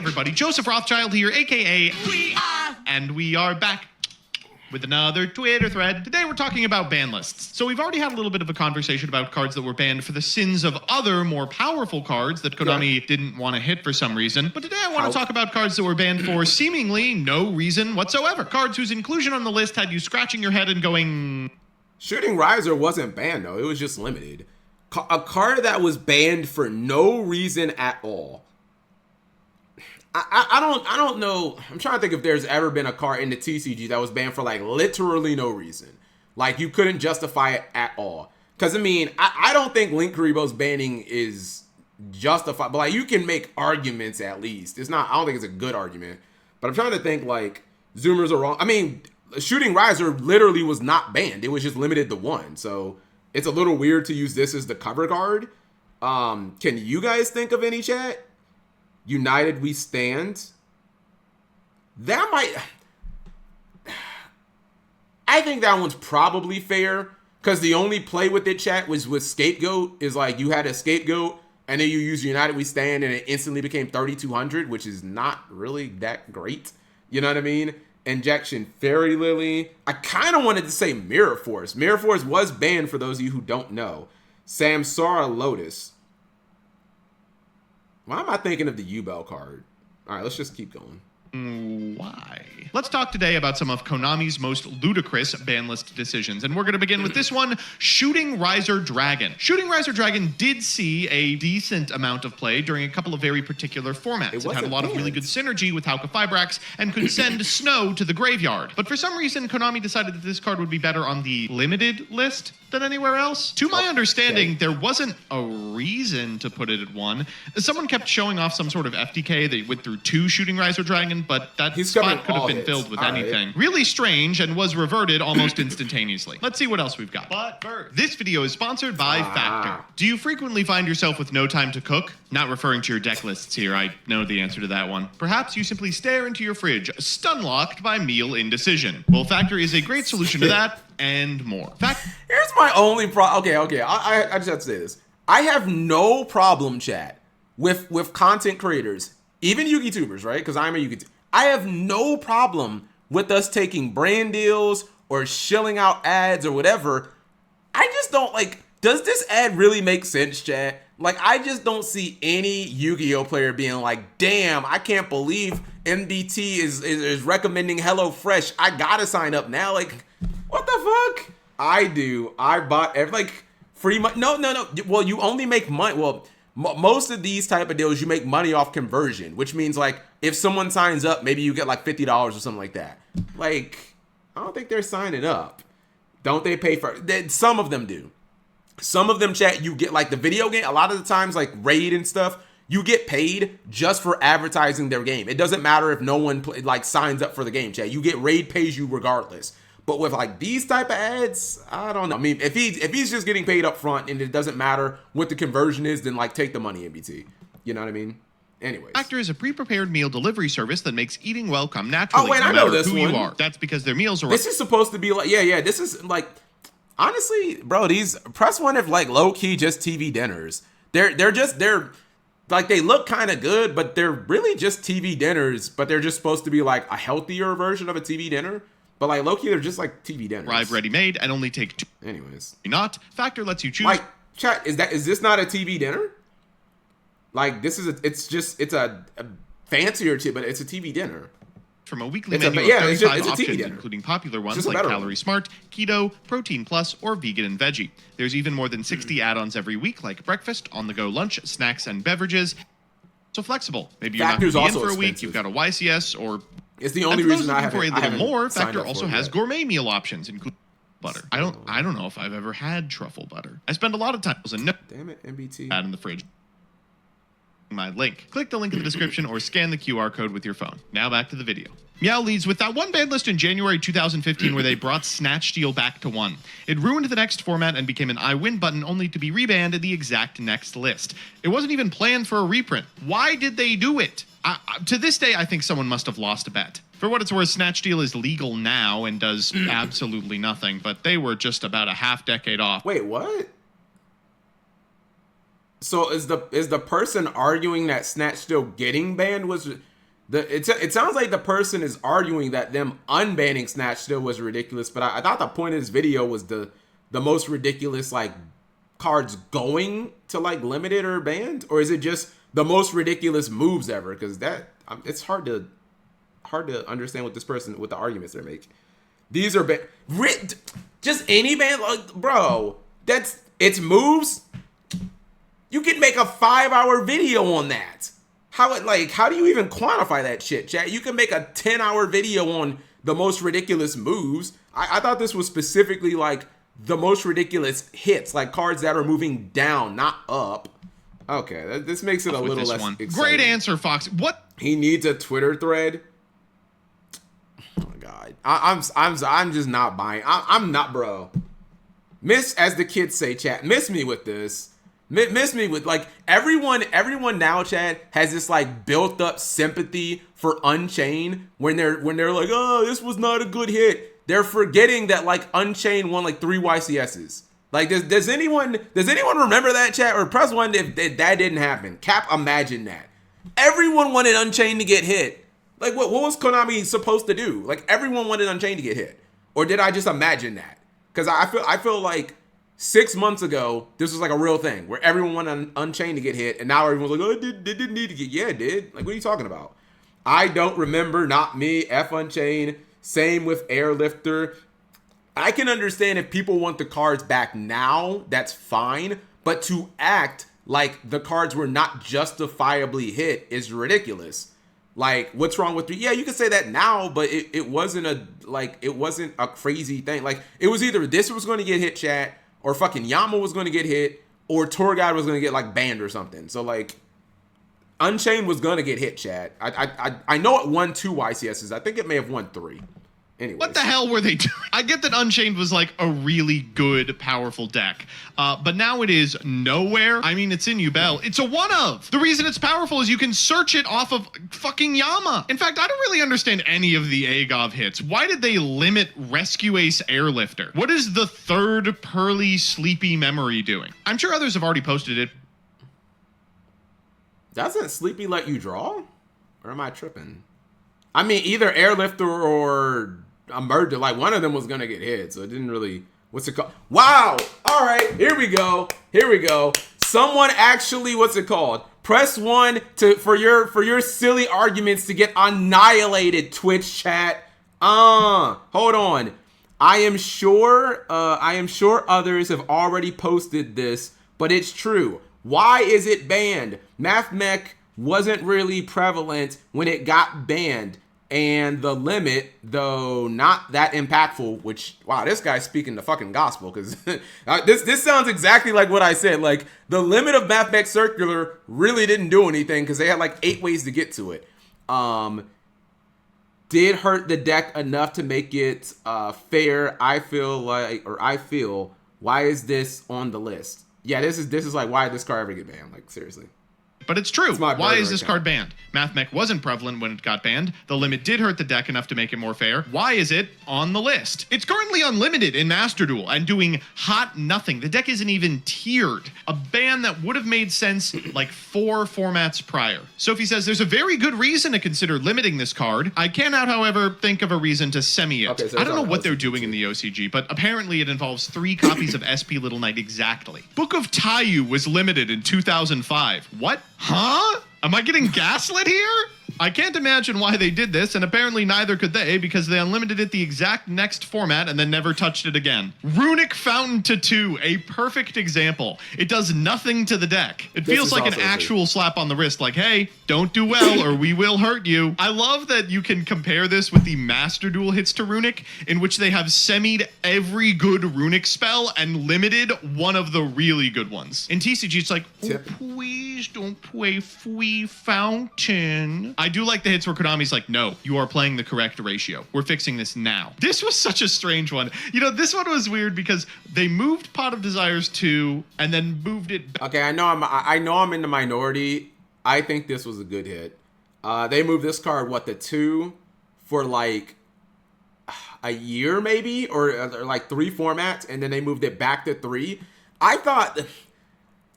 everybody, Joseph Rothschild here, aka and we are back with another Twitter thread. Today we're talking about ban lists. So we've already had a little bit of a conversation about cards that were banned for the sins of other more powerful cards that Konami didn't want to hit for some reason. But today I want to talk about cards that were banned for seemingly no reason whatsoever. Cards whose inclusion on the list had you scratching your head and going... Shooting Riser wasn't banned though, it was just limited. A card that was banned for no reason at all. I don't know. I'm trying to think if there's ever been a card in the TCG that was banned for like literally no reason. Like you couldn't justify it at all. Because I mean, I don't think Link Kuriboh's banning is justified. But like you can make arguments at least. It's not, I don't think it's a good argument. But I'm trying to think like Zoomers are wrong. I mean, Shooting Riser literally was not banned. It was just limited to one. So it's a little weird to use this as the cover card. Can you guys think of any, chat? United We Stand. That might... I think that one's probably fair. Because the only play with it, chat, was with Scapegoat. Is like you had a Scapegoat and then you use United We Stand and it instantly became 3,200, which is not really that great. You know what I mean? Injection Fairy Lily. I kind of wanted to say Mirror Force. Mirror Force was banned for those of you who don't know. Samsara Lotus. Why am I thinking of the U-Bell card? All right, let's just keep going. Why? Let's talk today about some of Konami's most ludicrous ban list decisions. And we're going to begin with this one, Shooting Riser Dragon. Shooting Riser Dragon did see a decent amount of play during a couple of very particular formats. It had a lot of really good synergy with Hauka Fibrax and could send Snow to the graveyard. But for some reason, Konami decided that this card would be better on the limited list than anywhere else. To my understanding, there wasn't a reason to put it at one. Someone kept showing off some sort of FTK. They went through 2 Shooting Riser Dragon, but that spot could have been filled with anything. Right. Really strange and was reverted almost instantaneously. Let's see what else we've got. But first, this video is sponsored by Factor. Do you frequently find yourself with no time to cook? Not referring to your deck lists here, I know the answer to that one. Perhaps you simply stare into your fridge, stun-locked by meal indecision. Well, Factor is a great solution to that and more. Here's my only problem. Okay. I just have to say this. I have no problem, chat, with content creators, even Yugi-tubers, right? Because I'm a Yugi-tuber. I have no problem with us taking brand deals or shilling out ads or whatever. I just don't like, does this ad really make sense, chat? Like, I just don't see any Yu-Gi-Oh player being like, damn, I can't believe MDT is recommending HelloFresh. I gotta sign up now. Like, what the fuck? I do. I bought like free money. No. Well, you only make money. Well, most of these type of deals, you make money off conversion, which means like if someone signs up, maybe you get like $50 or something like that. Like, I don't think they're signing up. Don't they pay for it? Some of them do. Some of them, chat, you get like the video game. A lot of the times, like Raid and stuff, you get paid just for advertising their game. It doesn't matter if no one signs up for the game, chat. You get Raid pays you regardless. But with like these type of ads, I don't know. I mean, if he's just getting paid up front and it doesn't matter what the conversion is, then like take the money, MBT. You know what I mean? Anyways. Factor is a pre-prepared meal delivery service that makes eating well come naturally. Oh wait, I know this who one. You are. That's because their meals are. This is supposed to be like, yeah. This is like, honestly, bro. These press one if like low key just TV dinners. They're like they look kind of good, but they're really just TV dinners. But they're just supposed to be like a healthier version of a TV dinner. But like low key, they're just like TV dinners. Arrive ready-made and only take 2. Anyways, Factor lets you choose. Like, chat, is this not a TV dinner? Like this is it's a fancier too, but it's a TV dinner. From a weekly menu of 35 options, including popular ones like Calorie Smart, Keto, Protein Plus, or Vegan and Veggie. There's even more than 60 add-ons every week, like breakfast, on-the-go lunch, snacks, and beverages. So flexible. Maybe you're not going to be in for a week, you've got a YCS, or... It's the only reason I haven't. For a little more, Factor also has gourmet meal options, including butter. I don't know if I've ever had truffle butter. I spend a lot of time and damn it, MBT. Add in the fridge. My link. Click the link in the description or scan the QR code with your phone. Now back to the video. Meow leads with that one ban list in January 2015 where they brought Snatch Steal back to 1. It ruined the next format and became an I win button only to be rebanned in the exact next list. It wasn't even planned for a reprint. Why did they do it? To this day, I think someone must have lost a bet. For what it's worth, Snatch Steal is legal now and does absolutely nothing, but they were just about a half decade off. Wait, what? So is the person arguing that Snatch Steal getting banned was It sounds like the person is arguing that them unbanning Snatch still was ridiculous, but I thought the point of this video was the most ridiculous like cards going to like limited or banned, or is it just the most ridiculous moves ever? Because it's hard to understand what the arguments they're making. These are just any ban, like, bro. It's moves. You can make a 5-hour video on that. How do you even quantify that shit, chat? You can make a 10-hour video on the most ridiculous moves. I thought this was specifically like the most ridiculous hits, like cards that are moving down, not up. Okay, this makes it a little less exciting. Great answer, Fox. What? He needs a Twitter thread. Oh my god, I'm just not buying. I'm not, bro. Miss, as the kids say, chat. Miss me with this. Miss me with like everyone now, chat, has this like built up sympathy for Unchained when they're like, oh, this was not a good hit. They're forgetting that like Unchained won like 3 YCSs. Like, does anyone remember that, chat? Or press 1 if that didn't happen. Cap, imagine that. Everyone wanted Unchained to get hit. Like, what was Konami supposed to do? Like, everyone wanted Unchained to get hit. Or did I just imagine that? Because I feel like 6 months ago, this was like a real thing where everyone wanted Unchained to get hit, and now everyone's like, oh, it didn't need to get. Yeah, it did. Like, what are you talking about? I don't remember. Not me. F Unchained. Same with Airlifter. I can understand if people want the cards back now, that's fine. But to act like the cards were not justifiably hit is ridiculous. Like, what's wrong with yeah, you can say that now, but it wasn't a crazy thing. Like, it was either this was going to get hit, chat, or fucking Yama was going to get hit, or Tour Guide was going to get like banned or something. So like, Unchained was going to get hit, chat. I know it won 2 YCSs. I think it may have won 3. Anyways. What the hell were they doing? I get that Unchained was like a really good, powerful deck, but now it is nowhere. I mean, it's in Yubel. It's a one of. The reason it's powerful is you can search it off of fucking Yama. In fact, I don't really understand any of the Agov hits. Why did they limit Rescue Ace Airlifter? What is the third Pearly Sleepy Memory doing? I'm sure others have already posted it. Doesn't Sleepy let you draw? Or am I tripping? I mean, either Airlifter or a murder, like one of them was gonna get hit, so it didn't really. What's it called? Wow! All right, here we go. Someone actually, what's it called? Press 1 for your silly arguments to get annihilated. Twitch chat. Hold on. I am sure others have already posted this, but it's true. Why is it banned? MathMech wasn't really prevalent when it got banned, and the limit, though not that impactful, which, wow, this guy's speaking the fucking gospel, because this sounds exactly like what I said. Like, the limit of MathMech Circular really didn't do anything, because they had like 8 ways to get to it. Did hurt the deck enough to make it fair. I feel, why is this on the list? Yeah, this is like, why did this card ever get banned? Like, seriously. But it's true. Why is this card banned? MathMech wasn't prevalent when it got banned. The limit did hurt the deck enough to make it more fair. Why is it on the list? It's currently unlimited in Master Duel and doing hot nothing. The deck isn't even tiered. A ban that would have made sense like 4 formats prior. Sophie says there's a very good reason to consider limiting this card. I cannot, however, think of a reason to semi it. Okay, so I don't know what they're doing in the OCG, but apparently it involves 3 copies of SP Little Knight exactly. Book of Taiyu was limited in 2005. What? Huh? Am I getting gaslit here? I can't imagine why they did this, and apparently neither could they, because they unlimited it the exact next format and then never touched it again. Runic Fountain Tattoo, a perfect example. It does nothing to the deck. It feels like an actual slap on the wrist, like, hey, don't do well or we will hurt you. I love that you can compare this with the Master Duel hits to Runic, in which they have semied every good Runic spell and limited one of the really good ones. In TCG, it's like, oh, please don't play Free Fountain. I do like the hits where Konami's like, no, you are playing the correct ratio. We're fixing this now. This was such a strange one. You know, this one was weird because they moved Pot of Desires 2 and then moved it back. Okay, I know I'm in the minority. I think this was a good hit. They moved this card, the 2 for like a year maybe, or like 3 formats, and then they moved it back to 3. I thought,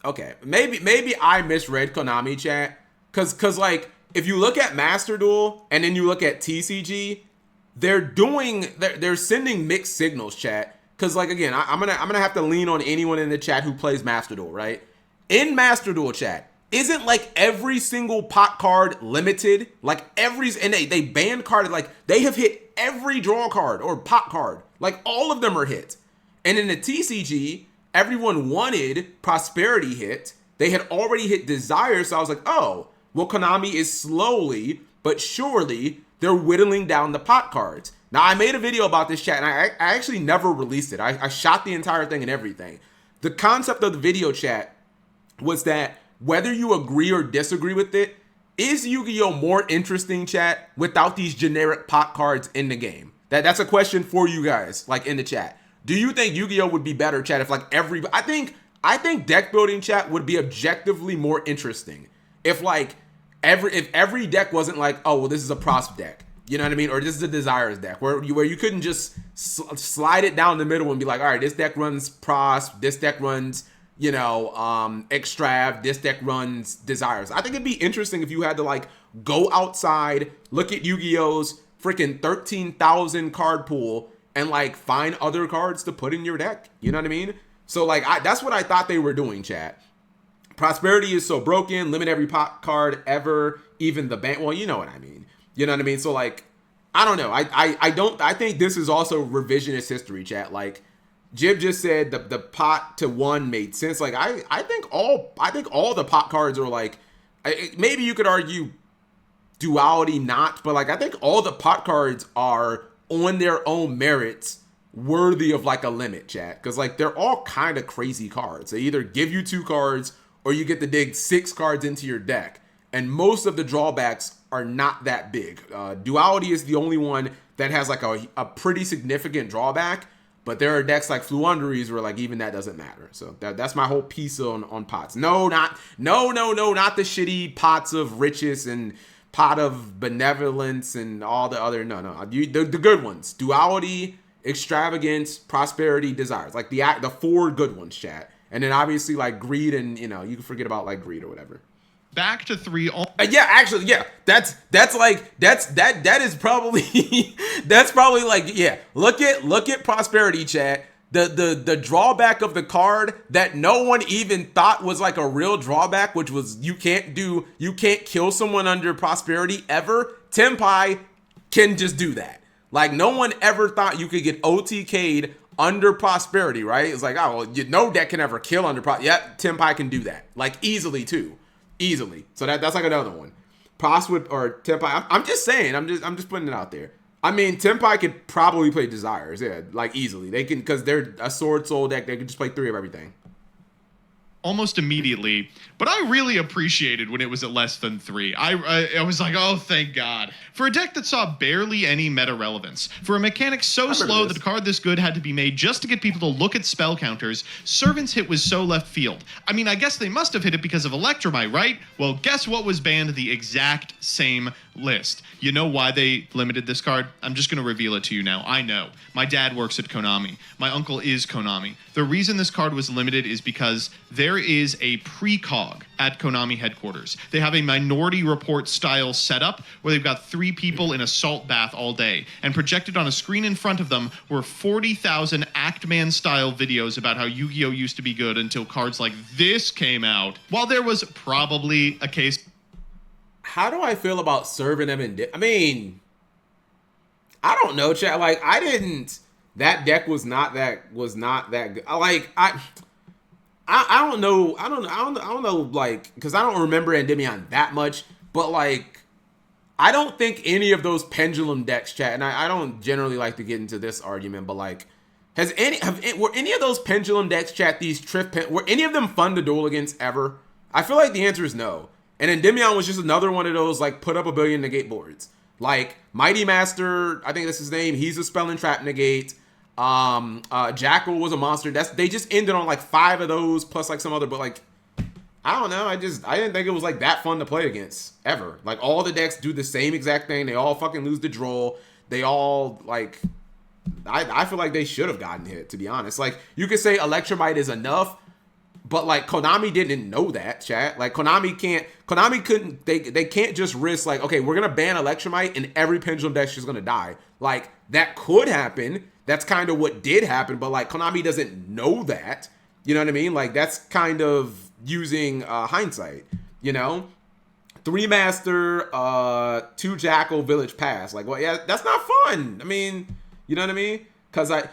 okay, maybe I misread Konami, chat, cause like, if you look at Master Duel and then you look at TCG, they're sending mixed signals, chat. Because like again, I'm gonna have to lean on anyone in the chat who plays Master Duel, right? In Master Duel chat, isn't like every single pot card limited? Like and they banned card, like they have hit every draw card or pot card. Like all of them are hit. And in the TCG, everyone wanted Prosperity hit. They had already hit Desire, so I was like, oh, well, Konami is slowly but surely they're whittling down the pot cards. Now, I made a video about this, chat, and I actually never released it. I shot the entire thing and everything. The concept of the video, chat, was that whether you agree or disagree with it, is Yu-Gi-Oh! More interesting, chat, without these generic pot cards in the game? That's a question for you guys, like in the chat. Do you think Yu-Gi-Oh! Would be better, chat, if like I think deck building, chat, would be objectively more interesting if like if every deck wasn't like, oh, well, this is a Prosp deck, you know what I mean, or this is a Desires deck, where you couldn't just slide it down the middle and be like, all right, this deck runs Prosp, this deck runs, you know, Extrav, this deck runs Desires. I think it'd be interesting if you had to like go outside, look at Yu-Gi-Oh's freaking 13,000 card pool and like find other cards to put in your deck. You know what I mean? So like that's what I thought they were doing, chat. Prosperity is so broken, limit every pot card ever, even the ban. Well, you know what I mean. You know what I mean? So like, I don't know. I think this is also revisionist history, chat. Like Jib just said the pot to one made sense. Like I think all the pot cards are like, maybe you could argue duality not, but like I think all the pot cards are on their own merits worthy of like a limit, chat, because like they're all kind of crazy cards. They either give you 2 cards or you get to dig 6 cards into your deck, and most of the drawbacks are not that big. Duality is the only one that has like a pretty significant drawback, but there are decks like Fluunderies where like even that doesn't matter. So that's my whole piece on pots. No, not the shitty Pots of Riches and Pot of Benevolence and all the other, the good ones. Duality, Extravagance, Prosperity, Desires, like the 4 good ones, chat. And then obviously like Greed, and you can forget about like Greed or whatever. Back to 3. Yeah, actually, yeah. That is probably that's probably like, yeah. Look at Prosperity, chat. The drawback of the card that no one even thought was like a real drawback, which was you can't kill someone under Prosperity ever. Tenpai can just do that. Like no one ever thought you could get OTK'd under Prosperity, right? It's like, oh, well, no deck can ever kill under Prosperity. Yep, Tenpai can do that, like easily too, easily. So that's like another one. Proswood or Tenpai. I'm just saying. I'm just putting it out there. I mean, Tenpai could probably play Desires, yeah, like easily. They can, because they're a Sword Soul deck. They can just play 3 of everything. Almost immediately, but I really appreciated when it was at less than 3. I was like, oh, thank God. For a deck that saw barely any meta relevance, for a mechanic so slow that a card this good had to be made just to get people to look at spell counters, Servant's hit was so left field. I mean, I guess they must have hit it because of Electromite, right? Well, guess what was banned? The exact same list. You know why they limited this card? I'm just going to reveal it to you now. I know. My dad works at Konami. My uncle is Konami. The reason this card was limited is because there is a precog at Konami headquarters. They have a Minority Report style setup where they've got 3 people in a salt bath all day, and projected on a screen in front of them were 40,000 Actman style videos about how Yu-Gi-Oh! Used to be good until cards like this came out. While there was probably a case. How do I feel about serving them in? I mean, I don't know, chat. Like that deck was not that good. Like I don't know, like, because I don't remember Endymion that much, but like I don't think any of those pendulum decks, chat, and I don't generally like to get into this argument, but like, were any of those pendulum decks, chat, were any of them fun to duel against ever? I feel like the answer is no. And Endymion was just another one of those like put up a billion negate boards. Like Mighty Master, I think that's his name. He's a spell and trap negate. Jackal was a monster. They just ended on like 5 of those plus like some other, but like I don't know. I didn't think it was like that fun to play against ever. Like all the decks do the same exact thing. They all fucking lose the draw. They all like I feel like they should have gotten hit, to be honest. Like you could say Electromite is enough, But like Konami didn't know that, chat. Like Konami couldn't, they can't just risk like, okay, we're gonna ban Electromite and every Pendulum deck's just gonna die. Like that could happen. That's kind of what did happen, but like Konami doesn't know that. You know what I mean? Like that's kind of using hindsight, you know? 3 Master, 2 Jackal, Village Pass. Like, well, yeah, that's not fun. I mean, you know what I mean? Cause no.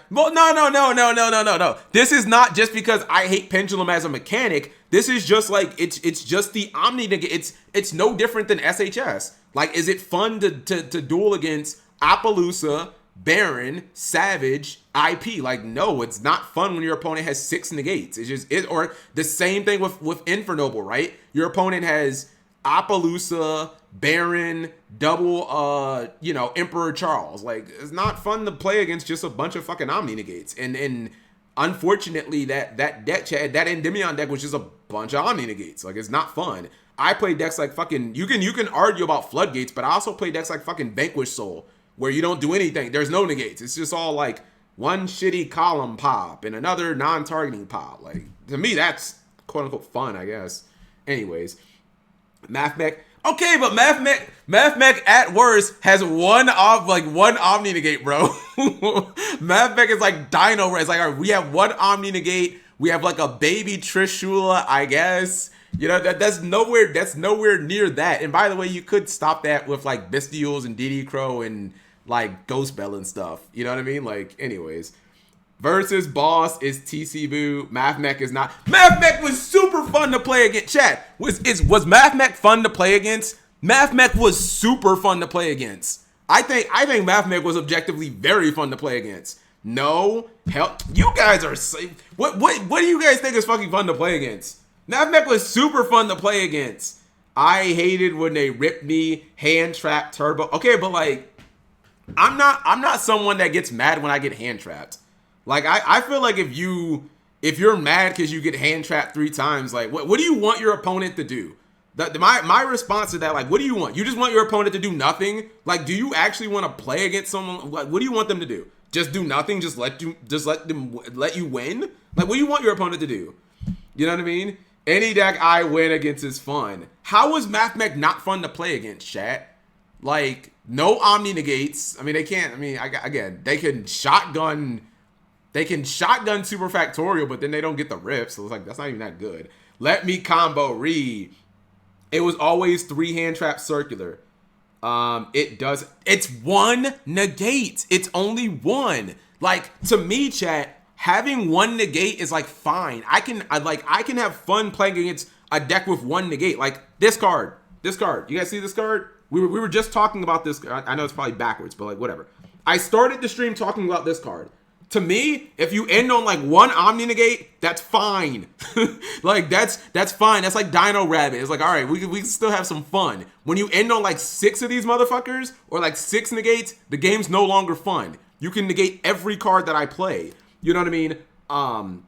This is not just because I hate Pendulum as a mechanic. This is just like it's just the Omni negate. It's no different than SHS. Like, is it fun to duel against Appaloosa, Baron, Savage, IP? Like, no, it's not fun when your opponent has 6 negates. It's just or the same thing with Infernoble, right? Your opponent has Appaloosa, Baron, double Emperor Charles. Like, it's not fun to play against just a bunch of fucking Omni negates. And unfortunately that deck, Chad, that Endymion deck was just a bunch of Omni negates. Like, it's not fun. I play decks like fucking, you can argue about Floodgates, but I also play decks like fucking Vanquish Soul, where you don't do anything. There's no negates. It's just all like one shitty column pop and another non-targeting pop. Like, to me, that's quote unquote fun, I guess. Anyways, MathMech. Okay, but MathMech at worst has one Omni negate, bro. MathMech is like Dino Red. It's like, all right, we have one Omni negate. We have like a baby Trishula, I guess. You know, that's nowhere near that. And by the way, you could stop that with like Bestials and DD Crow and like Ghost Bell and stuff. You know what I mean? Like, anyways. Versus boss is TC Boo. MathMech is not. MathMech was super fun to play against. Chat, was MathMech fun to play against? MathMech was super fun to play against. I think MathMech was objectively very fun to play against. No, hell, you guys are. What do you guys think is fucking fun to play against? MathMech was super fun to play against. I hated when they ripped me, hand trap, turbo. Okay, but like, I'm not someone that gets mad when I get hand trapped. Like, I feel like if you're mad because you get hand trapped 3 times, like, what do you want your opponent to do? My response to that, like, what do you want? You just want your opponent to do nothing? Like, do you actually want to play against someone? Like, what do you want them to do? Just do nothing? Just let you win? Like, what do you want your opponent to do? You know what I mean? Any deck I win against is fun. How was MathMech not fun to play against, chat? Like, no Omni negates. I mean, they can't. I mean, again, they can shotgun Super Factorial, but then they don't get the rip. So it's like, that's not even that good. Let me combo read. It was always 3 hand trap circular. It's 1 negate. It's only 1. Like, to me, chat, having 1 negate is like fine. I can have fun playing against a deck with 1 negate. Like this card. You guys see this card? We were just talking about this. I know it's probably backwards, but like, whatever. I started the stream talking about this card. To me, if you end on like 1 Omni negate, that's fine. Like, that's fine. That's like Dino Rabbit. It's like, all right, we can still have some fun. When you end on like 6 of these motherfuckers or like 6 negates, the game's no longer fun. You can negate every card that I play. You know what I mean? I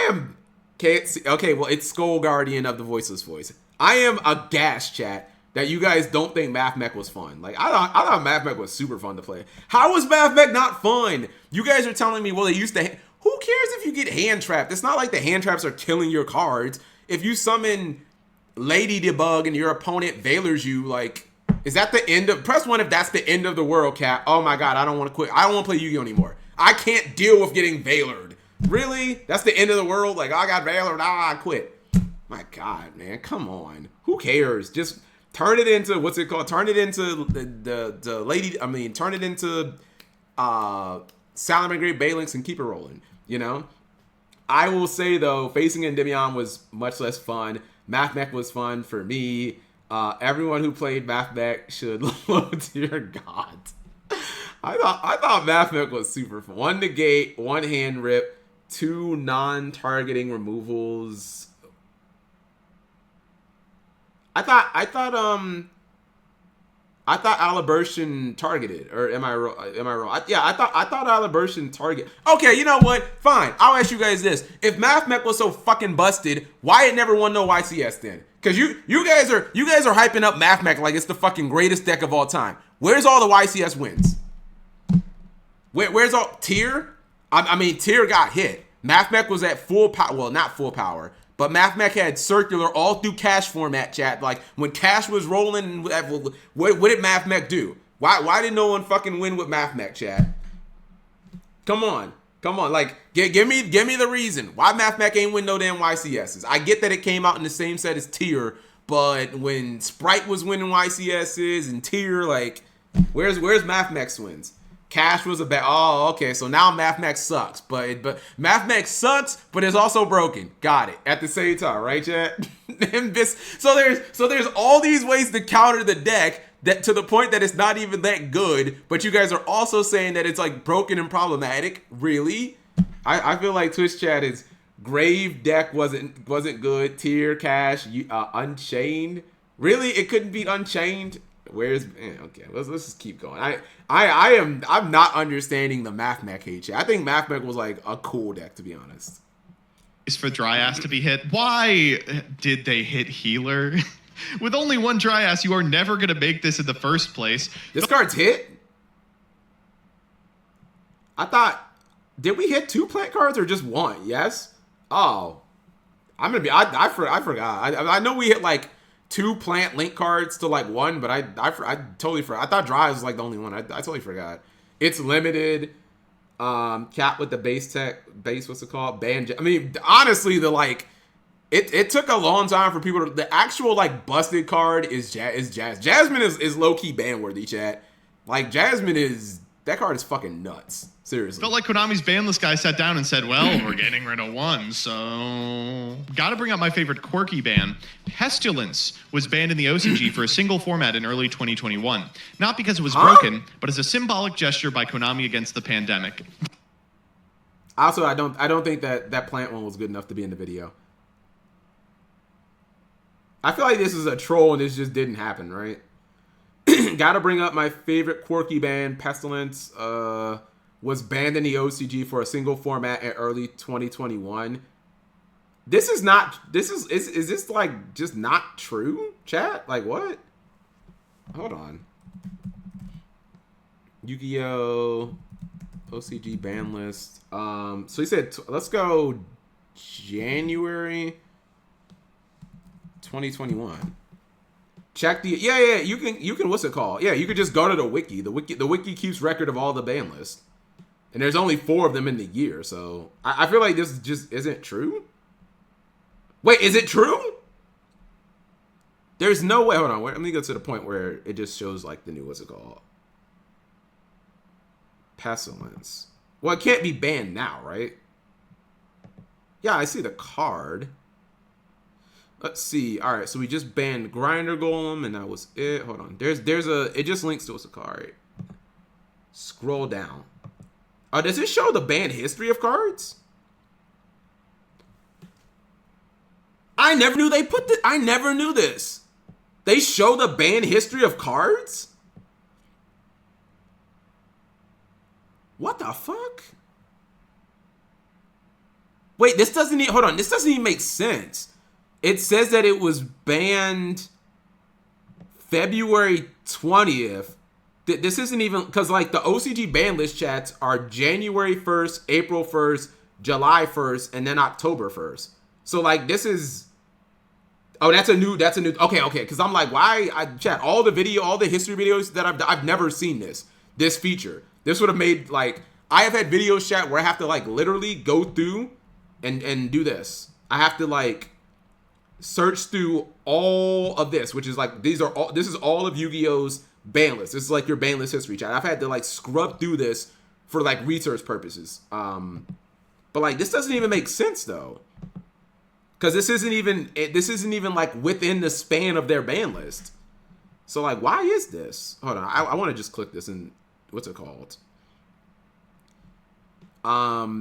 am okay. Well, it's Skull Guardian of the Voiceless Voice. I am aghast, chat, that you guys don't think MathMech was fun. Like, I thought MathMech was super fun to play. How was MathMech not fun? You guys are telling me, well, they used to. Who cares if you get hand trapped? It's not like the hand traps are killing your cards. If you summon Lady Debug and your opponent Veilers you, like, is that the end of? Press 1 if that's the end of the world, cat. Oh my god, I don't want to quit. I don't want to play Yu-Gi-Oh anymore. I can't deal with getting Veilered. Really? That's the end of the world? Like, I got Veilered. I quit. My god, man, come on. Who cares? Just turn it into, what's it called? Turn it into the lady, I mean, turn it into Salamangreat Balinx and keep it rolling, you know? I will say, though, facing Endymion was much less fun. MathMech was fun for me. Everyone who played MathMech should look to your god. I thought MathMech was super fun. 1 negate, 1 hand rip, 2 non-targeting removals. I thought Aliburtion targeted, or am I wrong? I thought Aliburtion target. Okay, you know what? Fine. I'll ask you guys this: if MathMech was so fucking busted, why it never won no YCS then? Because you guys are hyping up MathMech like it's the fucking greatest deck of all time. Where's all the YCS wins? Where's all Tier? I mean, Tier got hit. MathMech was at full power. Well, not full power, but MathMech had circular all through cash format, chat. Like when cash was rolling, what did MathMech do? Why did no one fucking win with MathMech, chat? Come on. Like give me the reason why MathMech ain't win no damn YCSs. I get that it came out in the same set as Tier, but when Sprite was winning YCSs and Tier, like where's MathMech's wins? Cash was a bad. Oh, okay. So now MathMech sucks, but MathMech sucks, but it's also broken. Got it. At the same time, right, chat? so there's all these ways to counter the deck that to the point that it's not even that good. But you guys are also saying that it's like broken and problematic. Really? I feel like Twitch chat is Grave deck wasn't good. Tier, Cash, Unchained. Really, it couldn't beat Unchained. Where's okay? Let's just keep going. I'm not understanding the MathMech hate chat. I think MathMech was like a cool deck, to be honest. Is for Dryas to be hit. Why did they hit Healer? With only one Dryas, you are never gonna make this in the first place. This card's hit. I thought, did we hit 2 plant cards or just 1? Yes. Oh, I'm gonna be. I forgot. I know we hit like 2 plant link cards to like 1, but I totally forgot. I thought Dryas was like the only one. I totally forgot. It's limited. Cap with the base, what's it called? I mean, honestly, it took a long time for people to, the actual like busted card is Jazz. Jasmine is low key ban worthy, chat. Like Jasmine that card is fucking nuts. Seriously. Felt like Konami's banlist guy sat down and said, well, we're getting rid of 1, so... Gotta bring up my favorite quirky ban. Pestilence was banned in the OCG for a single format in early 2021. Not because it was broken, but as a symbolic gesture by Konami against the pandemic. Also, I don't think that plant one was good enough to be in the video. I feel like this is a troll and this just didn't happen, right? Gotta bring up my favorite quirky ban. Pestilence, was banned in the OCG for a single format in early 2021. Is this like just not true, chat? Like what? Hold on. Yu-Gi-Oh! OCG ban list. So he said, let's go January 2021. Check the you can what's it called? Yeah, you could just go to the wiki. The wiki keeps record of all the ban lists. And there's only 4 of them in the year, so I feel like this just isn't true. Wait, is it true? There's no way. Hold on. Let me go to the point where it just shows like the new, what's it called? Pestilence. Well, it can't be banned now, right? Yeah, I see the card. Let's see. All right, so we just banned Grinder Golem, and that was it. Hold on. It just links to what's it called. All right. Scroll down. Does it show the banned history of cards? I never knew they put I never knew this. They show the banned history of cards? What the fuck? Wait, this doesn't even, hold on. This doesn't even make sense. It says that it was banned February 20th. This isn't even, because like the OCG ban list chats are January 1st, April 1st, July 1st, and then October 1st. So like this is, oh, that's a new, okay, because I'm like, why, chat, all the history videos that I've never seen this feature. This would have made, like, I have had videos, chat, where I have to like literally go through and do this. I have to like search through all of this, which is like, this is all of Yu-Gi-Oh's ban list. This is like your ban list history, chat. I've had to like scrub through this for like research purposes. But like this doesn't even make sense though, because this isn't even like within the span of their ban list. So like, why is this? Hold on, I want to just click this and what's it called?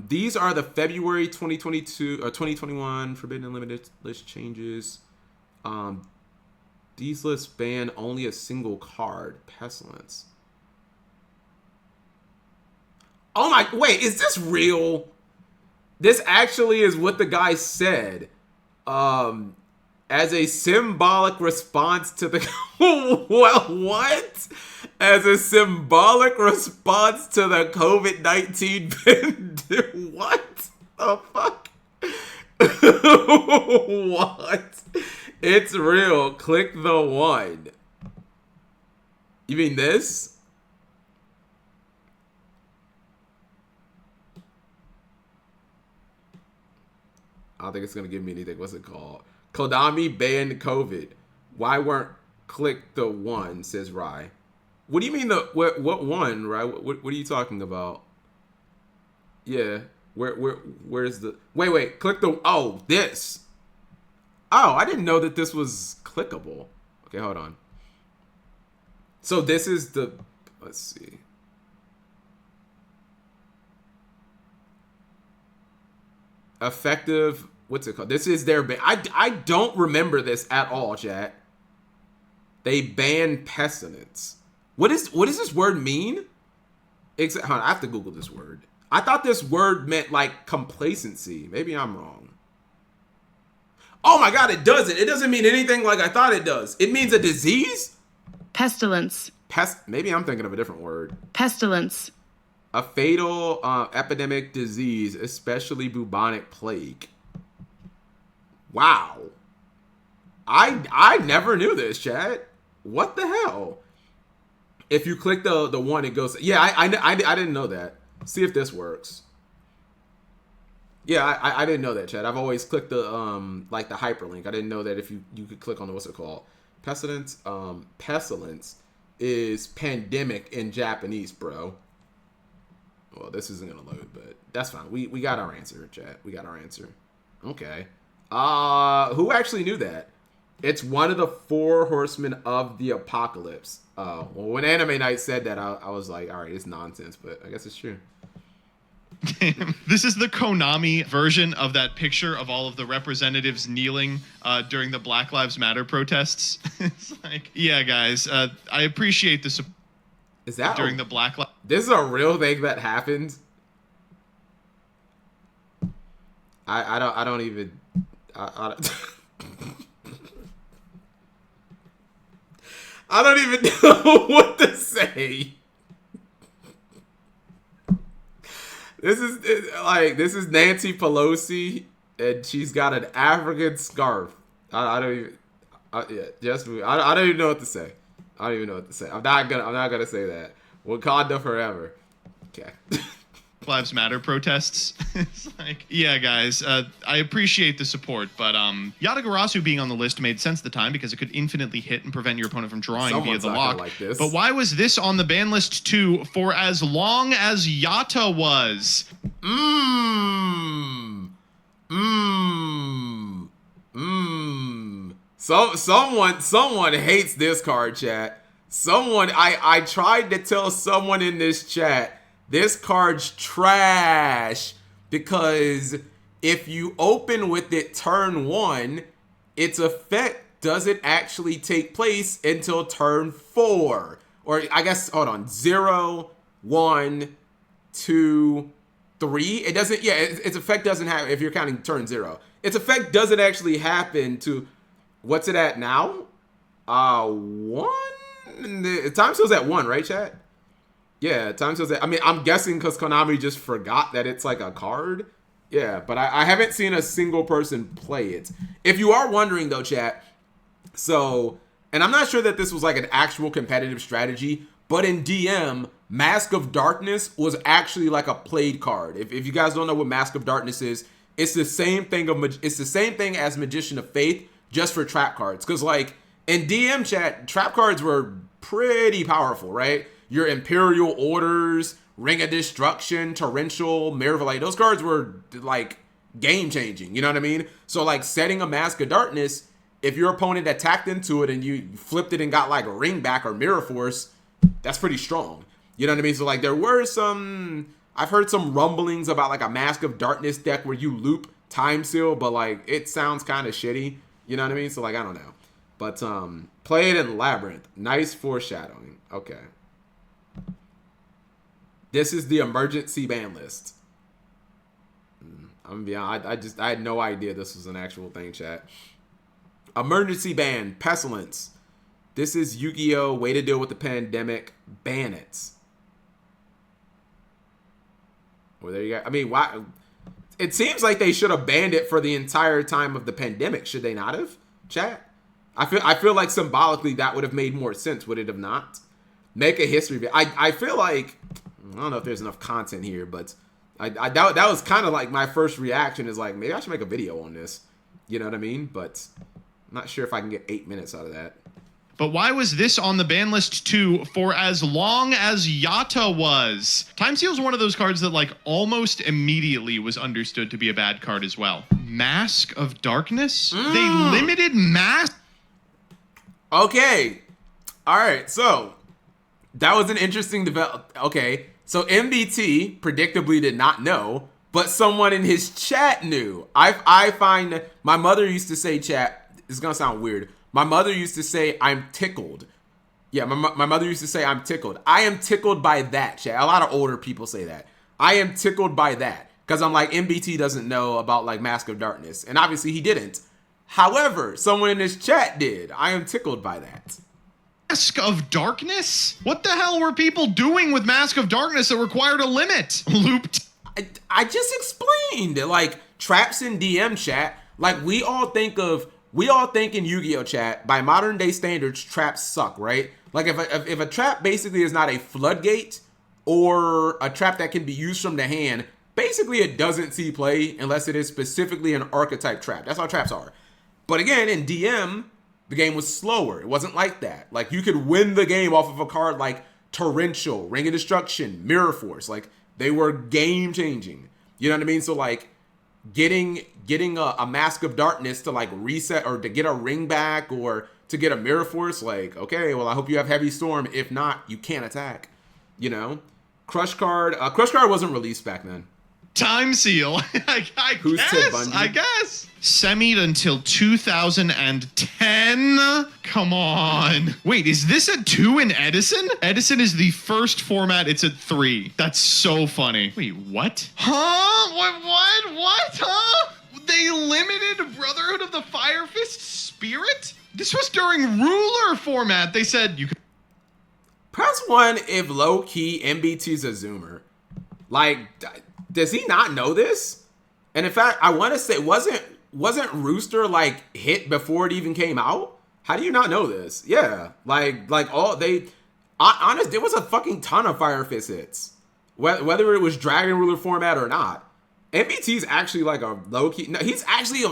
These are the February 2022 or 2021 Forbidden Unlimited list changes. These lists ban only a single card. Pestilence. Oh my, wait, is this real? This actually is what the guy said. As a symbolic response to the well, what? As a symbolic response to the COVID-19 pandemic. What? The fuck? What? It's real. Click the one. You mean this? I don't think it's gonna give me anything. What's it called? Konami banned COVID. Why weren't click the one? Says Rye. What do you mean the what one? Right? What are you talking about? Yeah. Where's the wait? Click the this. Oh, I didn't know that this was clickable. Okay, hold on. So this is the let's see. Effective, what's it called? This is their ban. I don't remember this at all, chat. They ban pestilence. What does this word mean? Hold on, I have to Google this word. I thought this word meant like complacency. Maybe I'm wrong. Oh my god, it doesn't. It doesn't mean anything like I thought it does. It means a disease? Pestilence. Maybe I'm thinking of a different word. Pestilence. A fatal epidemic disease, especially bubonic plague. Wow. I never knew this, chat. What the hell? If you click the one, it goes. Yeah, I didn't know that. See if this works. Yeah, I didn't know that, chat. I've always clicked the like the hyperlink. I didn't know that if you could click on the what's it called? Pestilence. Pestilence is pandemic in Japanese, bro. Well, this isn't gonna load, but that's fine. We got our answer, chat. We got our answer. Okay. Who actually knew that? It's one of the 4 horsemen of the apocalypse. Well, when Anime Night said that, I was like, all right, it's nonsense, but I guess it's true. This is the Konami version of that picture of all of the representatives kneeling during the Black Lives Matter protests. It's like, yeah, guys, I appreciate the support. Is that during the Black Lives? This is a real thing that happened. I don't even. I don't even know what to say. This is Nancy Pelosi, and she's got an African scarf. I don't even. I don't even know what to say. I don't even know what to say. I'm not gonna say that. Wakanda forever. Okay. Lives Matter protests. It's like, yeah, guys, I appreciate the support, but Yatagarasu being on the list made sense at the time because it could infinitely hit and prevent your opponent from drawing Someone's via the not gonna lock. like this. But why was this on the ban list too for as long as Yata was? Someone hates this card, chat. I tried to tell someone in this chat this card's trash because if you open with it turn 1, its effect doesn't actually take place until turn 4. Or I guess, hold on, 0, 1, 2, 3. It doesn't, yeah, its effect doesn't happen if you're counting turn 0. Its effect doesn't actually happen to, what's it at now? 1? Time skill's at 1, right, chat? Yeah, time skill's at, I mean, I'm guessing because Konami just forgot that it's like a card. Yeah, but I haven't seen a single person play it. If you are wondering though, chat, so, and I'm not sure that this was like an actual competitive strategy, but in DM, Mask of Darkness was actually like a played card. If you guys don't know what Mask of Darkness is, it's the same thing as Magician of Faith, just for trap cards. Because like in DM chat, trap cards were pretty powerful, right? Your Imperial Orders, Ring of Destruction, Torrential, Miracle, like those cards were like game changing. You know what I mean? So like setting a Mask of Darkness, if your opponent attacked into it and you flipped it and got like a Ring back or Mirror Force, that's pretty strong. You know what I mean? So like there were I've heard some rumblings about like a Mask of Darkness deck where you loop Time Seal, but like it sounds kind of shitty. You know what I mean? So like I don't know. But play it in Labyrinth. Nice foreshadowing. Okay. This is the emergency ban list. I'm gonna be honest, I had no idea this was an actual thing, chat. Emergency ban, Pestilence. This is Yu-Gi-Oh! Way to deal with the pandemic. Ban it. Well, there you go. I mean, why? It seems like they should have banned it for the entire time of the pandemic. Should they not have, chat? I feel like symbolically that would have made more sense. Would it have not? Make a history video. I feel like, I don't know if there's enough content here, but that was kind of like my first reaction is like, maybe I should make a video on this. You know what I mean? But I'm not sure if I can get 8 minutes out of that. But why was this on the ban list too for as long as Yatta was? Time Seal is one of those cards that like almost immediately was understood to be a bad card as well. Mask of Darkness? They limited Mask? Okay. All right. So that was an interesting develop. Okay. So MBT predictably did not know, but someone in his chat knew. I find my mother used to say, chat, it's going to sound weird. My mother used to say, I'm tickled. Yeah, my mother used to say, I'm tickled. I am tickled by that, chat. A lot of older people say that. I am tickled by that. Because I'm like, MBT doesn't know about like Mask of Darkness. And obviously he didn't. However, someone in his chat did. I am tickled by that. Mask of Darkness? What the hell were people doing with Mask of Darkness that required a limit? Looped. I just explained it. Like, traps in DM chat. Like, we all think in Yu-Gi-Oh! Chat, by modern day standards, traps suck, right? Like if a trap basically is not a floodgate or a trap that can be used from the hand, basically it doesn't see play unless it is specifically an archetype trap. That's how traps are. But again, in DM, the game was slower. It wasn't like that. Like you could win the game off of a card like Torrential, Ring of Destruction, Mirror Force. Like they were game changing. You know what I mean? So like getting a Mask of Darkness to like reset or to get a ring back or to get a Mirror Force, like, okay, well, I hope you have Heavy Storm. If not, you can't attack, you know? Crush Card wasn't released back then. Time Seal. Who's Ted Bundy? I guess. Semied until 2010? Come on. Wait, is this at 2 in Edison? Edison is the first format. It's at 3. That's so funny. Wait, what? Huh? What? Huh? They limited Brotherhood of the Fire Fist Spirit? This was during Ruler format. They said you could. Press 1 if low-key MBT's a zoomer. Like, does he not know this? And in fact, I want to say, wasn't Rooster like hit before it even came out? How do you not know this? Yeah, like all they, honest, there was a fucking ton of Fire Fist hits, whether it was Dragon Ruler format or not. MBT's actually like a low key. No, he's actually.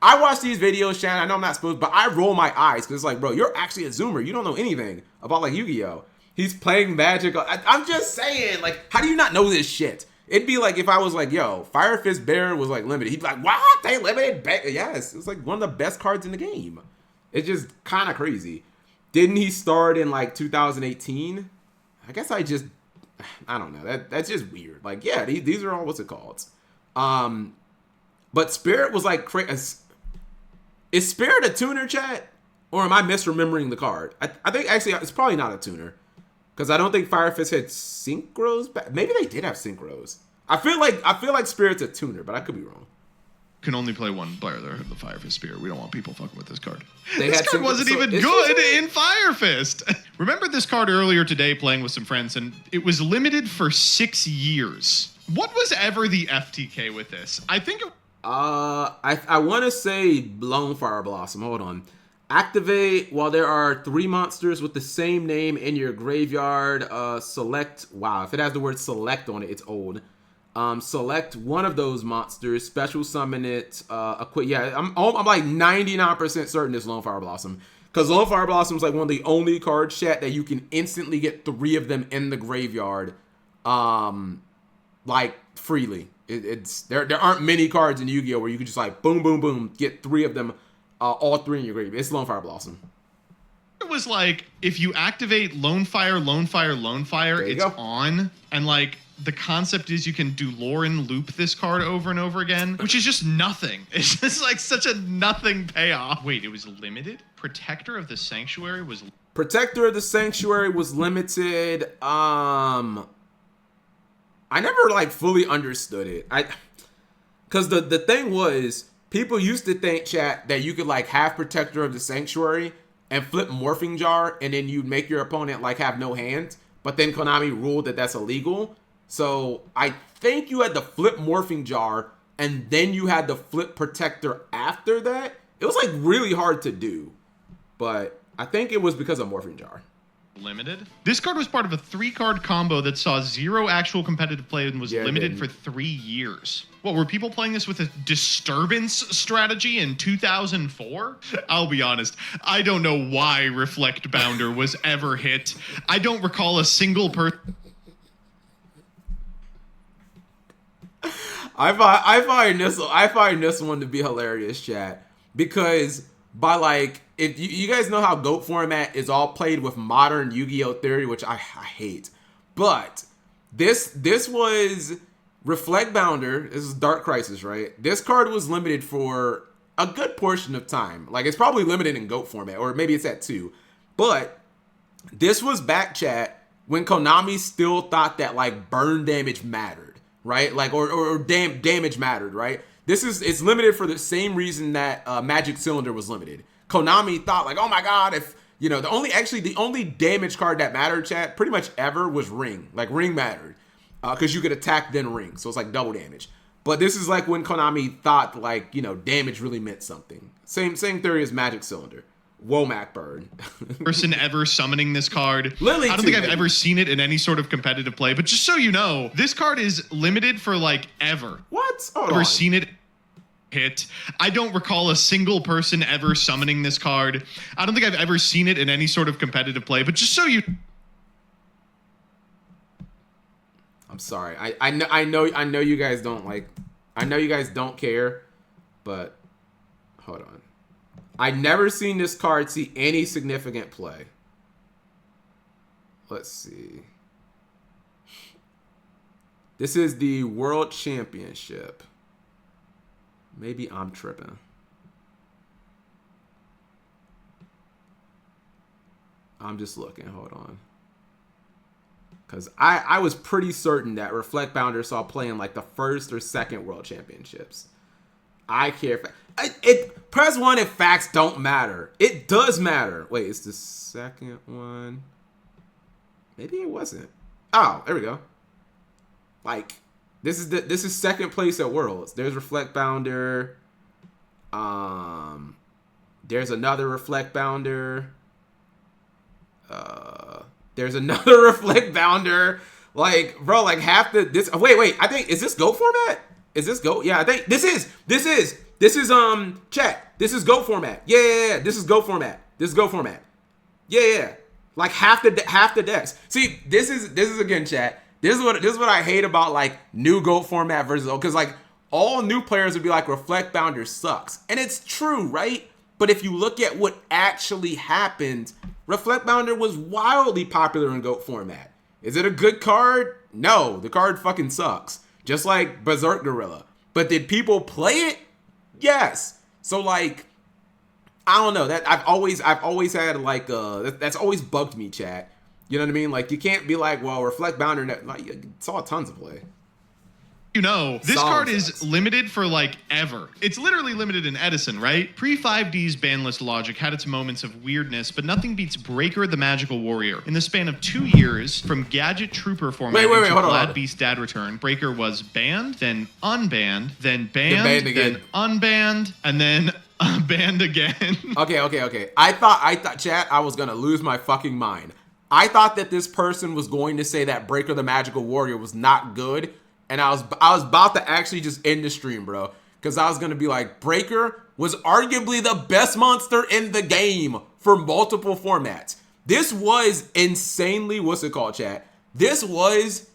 I watch these videos, Shannon. I know I'm not supposed, but I roll my eyes because it's like, bro, you're actually a zoomer. You don't know anything about like Yu-Gi-Oh. He's playing Magic. I'm just saying, like, how do you not know this shit? It'd be like if I was like, yo, Fire Fist Bear was like limited. He'd be like, what? They limited? Yes, it was like one of the best cards in the game. It's just kind of crazy. Didn't he start in like 2018? I guess I don't know. That's just weird. Like, yeah, these are all what's it called? But Spirit was like, is Spirit a tuner, chat? Or am I misremembering the card? I think actually it's probably not a tuner. Because I don't think Fire Fist had synchros back. Maybe they did have synchros. I feel like Spirit's a tuner, but I could be wrong. Can only play one Brotherhood of the Fire Fist Spirit. We don't want people fucking with this card. They This had card synchros, wasn't so even it's good just- in Fire Fist. Remember this card earlier today playing with some friends, and it was limited for 6 years. What was ever the FTK with this? I think it. I want to say Lone Fire Blossom. Hold on. Activate while there are 3 monsters with the same name in your graveyard. Select. Wow, if it has the word select on it, it's old. Select one of those monsters. Special summon it. Yeah, I'm like 99% certain it's Lone Fire Blossom. Because Lone Fire Blossom is like one of the only cards, chat, that you can instantly get 3 of them in the graveyard. Like freely. There aren't many cards in Yu-Gi-Oh! Where you can just like boom, boom, boom, get 3 of them. All 3 in your grave. It's Lone Fire Blossom. It was like if you activate Lone Fire, Lone Fire, Lone Fire, it's go. on. And like the concept is you can do Lauren loop this card over and over again, which is just nothing. It's just like such a nothing payoff. Wait, it was limited? Protector of the Sanctuary was. Protector of the Sanctuary was limited. I never like fully understood it. Because the thing was, people used to think, chat, that you could like have Protector of the Sanctuary and flip Morphing Jar, and then you'd make your opponent like have no hand. But then Konami ruled that that's illegal. So I think you had to flip Morphing Jar, and then you had the flip protector after that. It was like really hard to do, but I think it was because of Morphing Jar. Limited. This card was part of a 3-card combo that saw 0 actual competitive play and was limited for 3 years. What, were people playing this with a disturbance strategy in 2004? I'll be honest, I don't know why Reflect Bounder was ever hit. I don't recall a single person. I find this one to be hilarious, chat, because by like, if you guys know how GOAT format is all played with modern Yu-Gi-Oh theory, which I hate, but this was Reflect Bounder. This is Dark Crisis, right? This card was limited for a good portion of time. Like, it's probably limited in GOAT format, or maybe it's at 2. But this was back, chat, when Konami still thought that like burn damage mattered, right? Like, or damage mattered, right? It's limited for the same reason that Magic Cylinder was limited. Konami thought like, oh my god, if you know, the only damage card that mattered, chat, pretty much ever was Ring. Like, Ring mattered because you could attack then Ring, so it's like double damage. But this is like when Konami thought like, you know, damage really meant something. Same theory as Magic Cylinder. Womack Burn. Person ever summoning this card. Lily I don't think I've ever seen it in any sort of competitive play, but just so you know, this card is limited for like ever. What? Hold Ever on. seen it hit? I don't recall a single person ever summoning this card. I don't think I've ever seen it in any sort of competitive play, but just so you... I'm sorry. I know you guys don't like. I know you guys don't care, but hold on. I never seen this card see any significant play. Let's see. This is the World Championship. Maybe I'm tripping. I'm just looking. Hold on. Because I was pretty certain that Reflect Bounder saw play in like the first or second World Championships. I care. Press 1 if facts don't matter. It does matter. Wait, it's the second one. Maybe it wasn't. Oh, there we go. Like, this is second place at Worlds. There's Reflect Bounder. There's another Reflect Bounder. There's another Reflect Bounder. Like, bro, like half the this. Wait. I think, is this GOAT format? Is this GOAT? Yeah, I think this is chat. This is GOAT format. Yeah. This is GOAT format. This is GOAT format. Yeah. Like half the decks. See, this is again, chat. This is what I hate about like new GOAT format versus old, because like all new players would be like Reflect Bounder sucks, and it's true, right? But if you look at what actually happened, Reflect Bounder was wildly popular in GOAT format. Is it a good card? No, the card fucking sucks. Just like Berserk Gorilla. But did people play it? Yes. So like, I don't know. That I've always had like that's always bugged me, chat. You know what I mean? Like, you can't be like, well, Reflect Bounder, like, saw tons of play. You know, this card is limited for like ever. It's literally limited in Edison, right? Pre-5D's ban list logic had its moments of weirdness, but nothing beats Breaker the Magical Warrior. In the span of 2 years, from Gadget Trooper format to Glad Beast Dad Return, Breaker was banned, then unbanned, then banned, then unbanned, and then banned again. Okay. I thought, chat, I was gonna lose my fucking mind. I thought that this person was going to say that Breaker the Magical Warrior was not good. And I was about to actually just end the stream, bro. Because I was going to be like, Breaker was arguably the best monster in the game for multiple formats. This was insanely, what's it called, chat? This was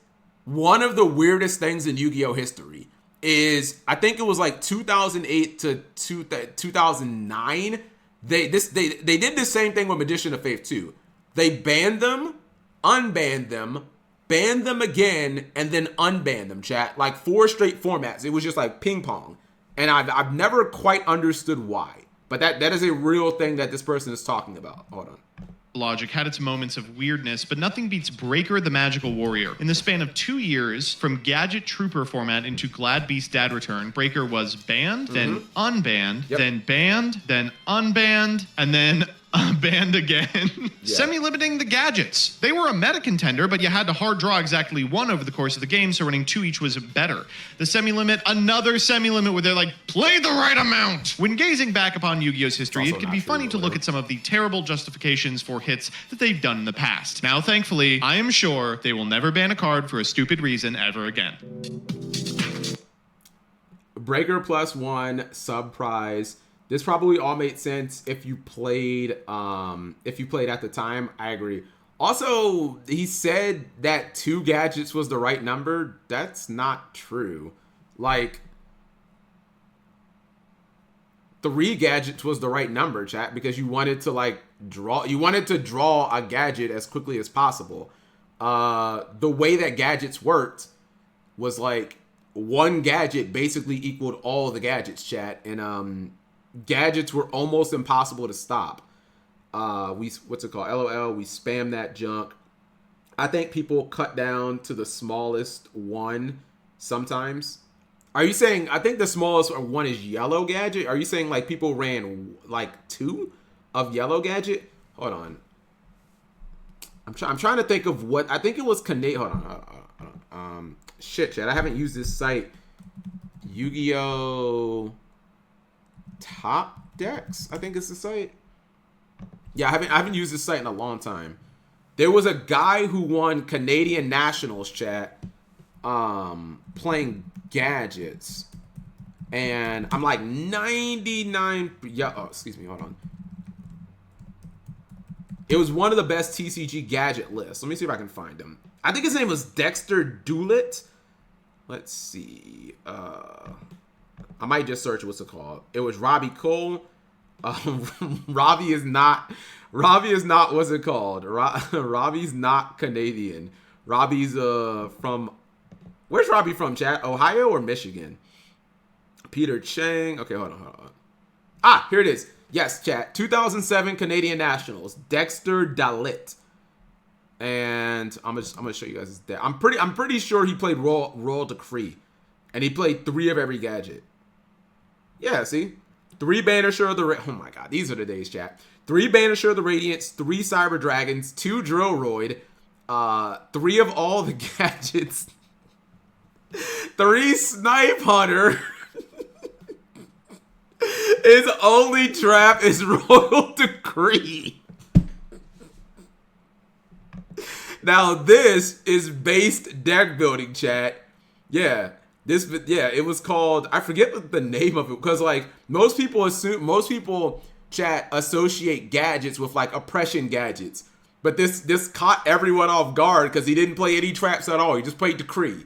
one of the weirdest things in Yu-Gi-Oh! History. I think it was like 2008 to 2009. They did the same thing with Magician of Faith 2. They banned them, unbanned them, banned them again, and then unbanned them, chat. Like 4 straight formats. It was just like ping pong. And I've never quite understood why. But that is a real thing that this person is talking about. Hold on. Logic had its moments of weirdness, but nothing beats Breaker the Magical Warrior. In the span of 2 years, from Gadget Trooper format into Glad Beast Dad Return, Breaker was banned, then unbanned, then banned, then unbanned, and then Banned again. Yeah. Semi-limiting the gadgets. They were a meta contender, but you had to hard draw exactly one over the course of the game, so running 2 each was better. The semi-limit, another semi-limit where they're like, play the right amount! When gazing back upon Yu-Gi-Oh's history, it can be funny to look at some of the terrible justifications for hits that they've done in the past. Now, thankfully, I am sure they will never ban a card for a stupid reason ever again. Breaker +1 sub prize. This probably all made sense if you played at the time. I agree. Also, he said that 2 gadgets was the right number. That's not true. Like 3 gadgets was the right number, chat, because you wanted to draw a gadget as quickly as possible. The way that gadgets worked was like 1 gadget basically equaled all the gadgets, chat, and gadgets were almost impossible to stop. What's it called? LOL. We spam that junk. I think people cut down to the smallest one sometimes. Are you saying, I think the smallest one is yellow gadget? Are you saying like people ran like 2 of yellow gadget? Hold on. I'm trying to think of what, I think it was Canadian. Hold on. Shit, chat. I haven't used this site. Yu-Gi-Oh! Top Decks, I think it's the site. Yeah, I haven't used this site in a long time. There was a guy who won Canadian Nationals, chat, playing gadgets, and I'm like 99. Yeah, oh, excuse me, hold on. It was one of the best TCG gadget lists. Let me see if I can find him. I think his name was Dexter Doolett. Let's see. I might just search what's it called. It was Robbie Cole. Robbie is not what's it called. Robbie's not Canadian. Robbie's from, where's Robbie from, chat? Ohio or Michigan? Peter Chang. Okay, hold on. Ah, here it is. Yes, chat. 2007 Canadian Nationals. Dexter Doolett. And I'm gonna show you guys his deck. I'm pretty sure he played Royal Decree, and he played 3 of every gadget. Yeah, see? 3 Banisher of the... Oh my god, these are the days, chat. 3 Banisher of the Radiance, 3 Cyber Dragons, 2 Drillroid, 3 of all the gadgets, 3 Snipe Hunter. His only trap is Royal Decree. Now, this is based deck building, chat. Yeah. It was called, I forget the name of it, because like most people chat associate gadgets with like oppression gadgets, but this caught everyone off guard because he didn't play any traps at all. He just played Decree,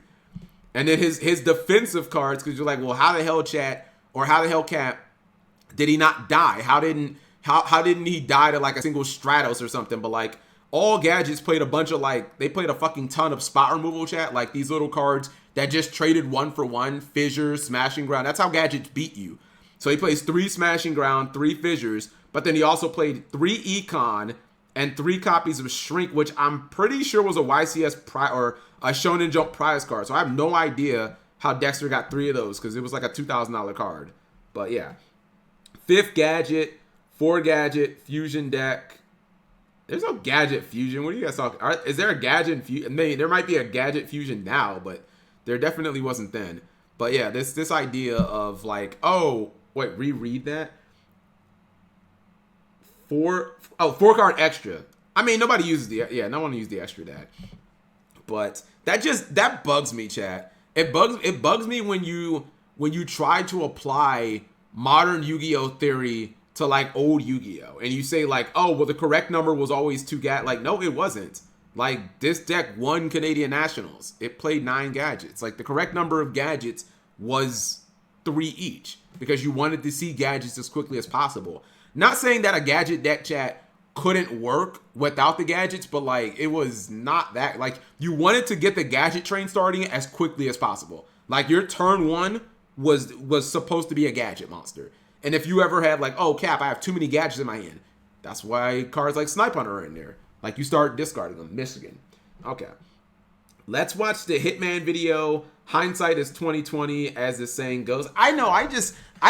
and then his defensive cards, because you're like, well, how the hell, chat, or how the hell, Cap, did he not die? How didn't he die to like a single Stratos or something? But like all gadgets played a bunch of they played a fucking ton of spot removal, chat, like these little cards that just traded 1 for 1, fissures, smashing ground. That's how gadgets beat you. So he plays 3 smashing ground, 3 fissures, but then he also played 3 econ and 3 copies of shrink, which I'm pretty sure was a YCS or a Shonen Jump prize card. So I have no idea how Dexter got 3 of those, because it was like a $2,000 card. But yeah, 5th gadget, 4 gadget fusion deck. There's no gadget fusion. What are you guys talking? Is there a gadget fusion? I mean, there might be a gadget fusion now, but there definitely wasn't then. But yeah, this idea of like, oh, wait, reread that. 4 card extra. I mean, nobody uses no one uses the extra deck. But that bugs me, chat. It bugs me when you try to apply modern Yu-Gi-Oh theory to like old Yu-Gi-Oh, and you say like, oh, well, the correct number was always 2 gadgets. Like, no, it wasn't. Like, this deck won Canadian Nationals. It played 9 gadgets. Like, the correct number of gadgets was 3 each, because you wanted to see gadgets as quickly as possible. Not saying that a gadget deck, chat, couldn't work without the gadgets, but like, it was not that, like, you wanted to get the gadget train starting as quickly as possible. Like, your turn 1 was supposed to be a gadget monster. And if you ever had like, oh, Cap, I have too many gadgets in my hand, that's why cards like Snipe Hunter are in there. Like, you start discarding them. Michigan. Okay. Let's watch the Hitman video. Hindsight is 2020, as the saying goes. I know, I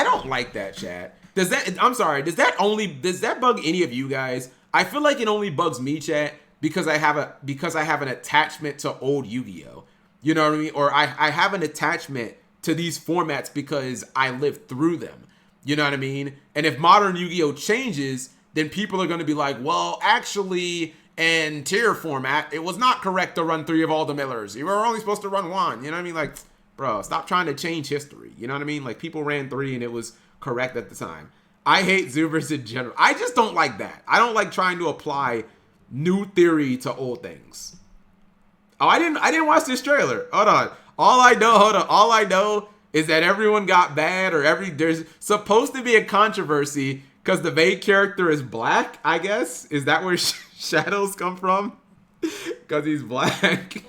don't like that, chat. Does that bug any of you guys? I feel like it only bugs me, chat, because I have an attachment to old Yu-Gi-Oh. You know what I mean? Or I have an attachment to these formats because I lived through them. You know what I mean? And if modern Yu-Gi-Oh changes, then people are going to be like, well, actually, in tier format, it was not correct to run 3 of all the Millers. You were only supposed to run 1. You know what I mean? Like, bro, stop trying to change history. You know what I mean? Like, people ran 3 and it was correct at the time. I hate Zubers in general. I just don't like that. I don't like trying to apply new theory to old things. Oh, I didn't watch this trailer. Hold on. All I know is that everyone got bad, or there's supposed to be a controversy because the main character is black, I guess. Is that where shadows come from? Because he's black.